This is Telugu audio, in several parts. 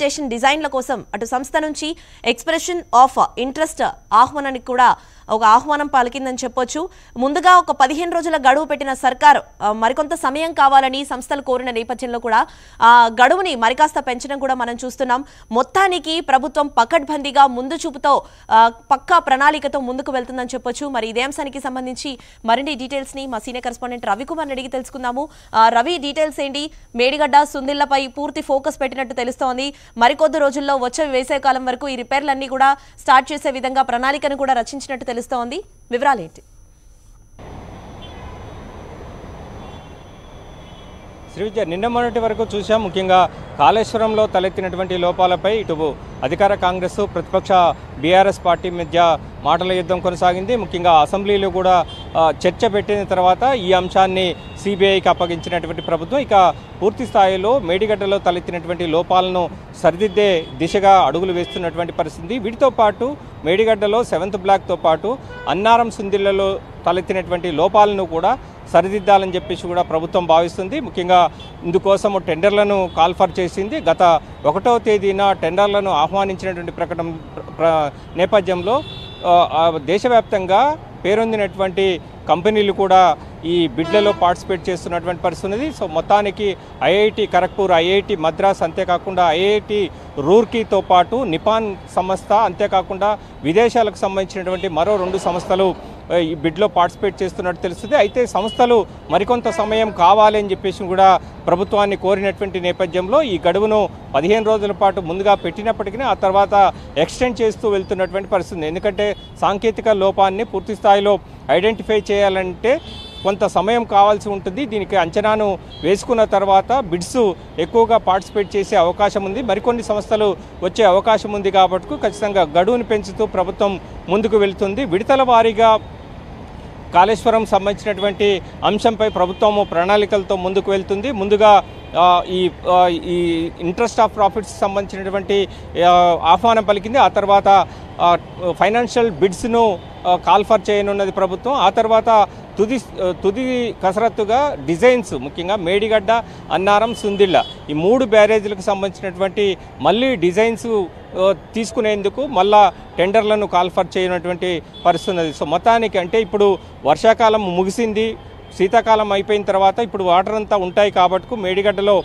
స్టేషన్ డిజైన్ల కోసం అటు సంస్థ నుంచి ఎక్స్‌ప్రెషన్ ఆఫ్ ఇంట్రెస్ట్ ఆహ్వానానికి కూడా ఒక ఆహ్వానం పలికిందని చెప్పొచ్చు. ముందుగా ఒక 15 రోజుల గడువు పెట్టిన సర్కార్ మరికొంత సమయం కావాలని సంస్థలు కోరిన నేపథ్యంలో కూడా గడువుని మరికాస్త పెంచడం కూడా మనం చూస్తున్నాం. మొత్తానికి ప్రభుత్వం పకడ్బందీగా ముందు చూపుతో పక్కా ప్రణాళికతో ముందుకు వెళ్తుందని చెప్పొచ్చు. మరి ఇదే అంశానికి సంబంధించి మరిన్ని డీటెయిల్స్ ని మా సీనియర్ కరెస్పాండెంట్ రవికుమార్ అడిగి తెలుసుకుందాము. రవి, డీటెయిల్స్ ఏంటి? మేడిగడ్డ సుందిళ్లపై పూర్తి ఫోకస్ పెట్టినట్టు తెలుస్తోంది. మరికొద్ది రోజుల్లో వచ్చే వేసవికాలం వరకు ఈ రిపేర్లన్నీ కూడా స్టార్ట్ చేసే విధంగా ప్రణాళికను కూడా రచించినట్టు తెలుస్తోంది. వివరాలేంటి? శ్రీవిద్య, నిన్న మొన్నటి వరకు చూసాం. ముఖ్యంగా కాళేశ్వరంలో తలెత్తినటువంటి లోపాలపై ఇటు అధికార కాంగ్రెస్, ప్రతిపక్ష బీఆర్ఎస్ పార్టీ మధ్య మాటల యుద్ధం కొనసాగింది. ముఖ్యంగా అసెంబ్లీలో కూడా చర్చ పెట్టిన తర్వాత ఈ అంశాన్ని సిబిఐకి అప్పగించినటువంటి ప్రభుత్వం ఇక పూర్తి స్థాయిలో మేడిగడ్డలో తలెత్తినటువంటి లోపాలను సరిదిద్దే దిశగా అడుగులు వేస్తున్నటువంటి పరిస్థితి. వీటితో పాటు మేడిగడ్డలో 7th బ్లాక్తో పాటు అన్నారం సుందిళ్లలో తలెత్తినటువంటి లోపాలను కూడా సరిదిద్దాలని చెప్పేసి కూడా ప్రభుత్వం భావిస్తుంది. ముఖ్యంగా ఇందుకోసం టెండర్లను కాల్ఫర్ చేసింది. గత 1వ తేదీన టెండర్లను ఆహ్వానించినటువంటి నేపథ్యంలో దేశవ్యాప్తంగా పేరొందినటువంటి కంపెనీలు కూడా ఈ బిడ్లలో పార్టిసిపేట్ చేస్తున్నటువంటి పరిస్థితి ఉన్నది. సో మొత్తానికి ఐఐటి ఖరగ్పూర్, ఐఐటి మద్రాస్, అంతేకాకుండా ఐఐటి రూర్కీతో పాటు నిపాన్ సంస్థ, అంతేకాకుండా విదేశాలకు సంబంధించినటువంటి మరో 2 సంస్థలు ఈ బిడ్లో పార్టిసిపేట్ చేస్తున్నట్టు తెలుస్తుంది. అయితే సంస్థలు మరికొంత సమయం కావాలి అని చెప్పేసి కూడా ప్రభుత్వాన్ని కోరినటువంటి నేపథ్యంలో ఈ గడువును 15 రోజుల పాటు ముందుగా పెట్టినప్పటికీ ఆ తర్వాత ఎక్స్టెండ్ చేస్తూ వెళ్తున్నటువంటి పరిస్థితి. ఎందుకంటే సాంకేతిక లోపాన్ని పూర్తి స్థాయిలో ఐడెంటిఫై చేయాలంటే కొంత సమయం కావాల్సి ఉంటుంది. దీనికి అంచనాను వేసుకున్న తర్వాత బిడ్స్ ఎక్కువగా పార్టిసిపేట్ చేసే అవకాశం ఉంది. మరికొన్ని సంస్థలు వచ్చే అవకాశం ఉంది కాబట్టి ఖచ్చితంగా గడువును పెంచుతూ ప్రభుత్వం ముందుకు వెళ్తుంది. విడతల వారీగా కాళేశ్వరం సంబంధించినటువంటి అంశంపై ప్రభుత్వము ప్రణాళికలతో ముందుకు వెళ్తుంది. ముందుగా ఈ ఇంట్రెస్ట్ ఆఫ్ ప్రాఫిట్స్ సంబంధించినటువంటి ఆహ్వానం పలికింది. ఆ తర్వాత ఫైనాన్షియల్ బిడ్స్ను కాల్ఫర్ చేయనున్నది ప్రభుత్వం. ఆ తర్వాత తుది కసరత్తుగా డిజైన్స్, ముఖ్యంగా మేడిగడ్డ, అన్నారం, సుందిళ్ళ ఈ 3 బ్యారేజీలకు సంబంధించినటువంటి మళ్ళీ డిజైన్స్ తీసుకునేందుకు మళ్ళా టెండర్లను కాల్ఫర్ చేయనటువంటి పరిస్థితి ఉన్నది. సో మొత్తానికి అంటే ఇప్పుడు వర్షాకాలం ముగిసింది, శీతాకాలం అయిపోయిన తర్వాత ఇప్పుడు వాటర్ అంతా ఉంటాయి కాబట్టి మేడిగడ్డలో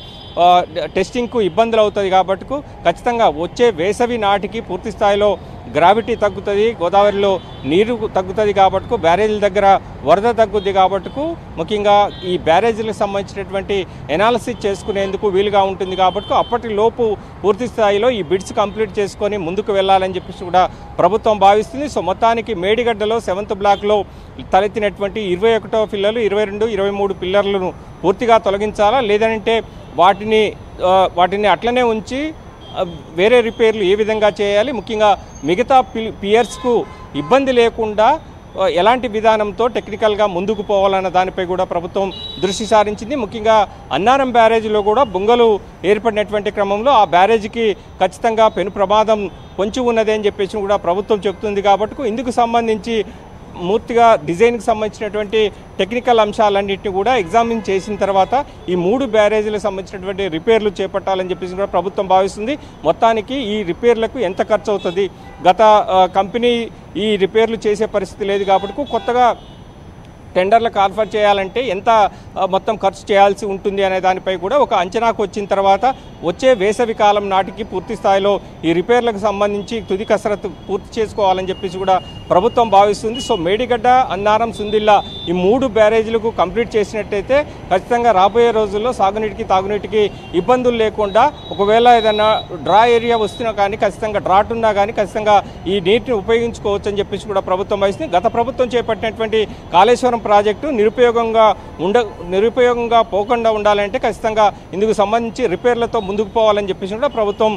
టెస్టింగ్కు ఇబ్బందులు అవుతుంది కాబట్టి ఖచ్చితంగా వచ్చే వేసవి నాటికి పూర్తి స్థాయిలో గ్రావిటీ తగ్గుతుంది, గోదావరిలో నీరు తగ్గుతుంది కాబట్టి బ్యారేజీల దగ్గర వరద తగ్గుద్ది కాబట్టి ముఖ్యంగా ఈ బ్యారేజీలకు సంబంధించినటువంటి ఎనాలిసిస్ చేసుకునేందుకు వీలుగా ఉంటుంది కాబట్టి అప్పటిలోపు పూర్తి స్థాయిలో ఈ బిడ్స్ కంప్లీట్ చేసుకొని ముందుకు వెళ్ళాలని చెప్పేసి కూడా ప్రభుత్వం భావిస్తుంది. సో మొత్తానికి మేడిగడ్డలో 7th బ్లాక్లో తలెత్తినటువంటి 21వ పిల్లర్లు, 22, 23 పిల్లర్లను పూర్తిగా తొలగించాలా, లేదంటే వాటిని అట్లనే ఉంచి వేరే రిపేర్లు ఏ విధంగా చేయాలి, ముఖ్యంగా మిగతా పియర్స్కు ఇబ్బంది లేకుండా ఎలాంటి విధానంతో టెక్నికల్గా ముందుకు పోవాలన్న దానిపై కూడా ప్రభుత్వం దృష్టి సారించింది. ముఖ్యంగా అన్నారం బ్యారేజీలో కూడా బొంగలు ఏర్పడినటువంటి క్రమంలో ఆ బ్యారేజీకి ఖచ్చితంగా పెను ప్రమాదం పొంచి ఉన్నది అని చెప్పేసి కూడా ప్రభుత్వం చెప్తుంది కాబట్టి ఇందుకు సంబంధించి పూర్తిగా డిజైన్కి సంబంధించినటువంటి టెక్నికల్ అంశాలన్నింటినీ కూడా ఎగ్జామిన్ చేసిన తర్వాత ఈ 3 బ్యారేజీలకు సంబంధించినటువంటి రిపేర్లు చేపట్టాలని చెప్పేసి కూడా ప్రభుత్వం భావిస్తుంది. మొత్తానికి ఈ రిపేర్లకు ఎంత ఖర్చు అవుతుంది, గత కంపెనీ ఈ రిపేర్లు చేసే పరిస్థితి లేదు కాబట్టి కొత్తగా టెండర్లకు ఆఫర్ చేయాలంటే ఎంత మొత్తం ఖర్చు చేయాల్సి ఉంటుంది అనే దానిపై కూడా ఒక అంచనాకు వచ్చిన తర్వాత వచ్చే వేసవి కాలం నాటికి పూర్తి స్థాయిలో ఈ రిపేర్లకు సంబంధించి తుది కసరత్తు పూర్తి చేసుకోవాలని చెప్పేసి కూడా ప్రభుత్వం భావిస్తుంది. సో మేడిగడ్డ, అన్నారం, సుందిళ్ళ ఈ 3 బ్యారేజీలకు కంప్లీట్ చేసినట్టయితే ఖచ్చితంగా రాబోయే రోజుల్లో సాగునీటికి, తాగునీటికి ఇబ్బందులు లేకుండా ఒకవేళ ఏదైనా డ్రా ఏరియా వస్తున్నా కానీ ఖచ్చితంగా డ్రాట్ ఉన్నా కానీ ఖచ్చితంగా ఈ నీటిని ఉపయోగించుకోవచ్చు అని చెప్పేసి కూడా ప్రభుత్వం భావిస్తుంది. గత ప్రభుత్వం చేపట్టినటువంటి కాళేశ్వరం ప్రాజెక్టు నిరుపయోగంగా పోకుండా ఉండాలంటే ఖచ్చితంగా ఇందుకు సంబంధించి రిపేర్లతో ముందుకు పోవాలని చెప్పేసి కూడా ప్రభుత్వం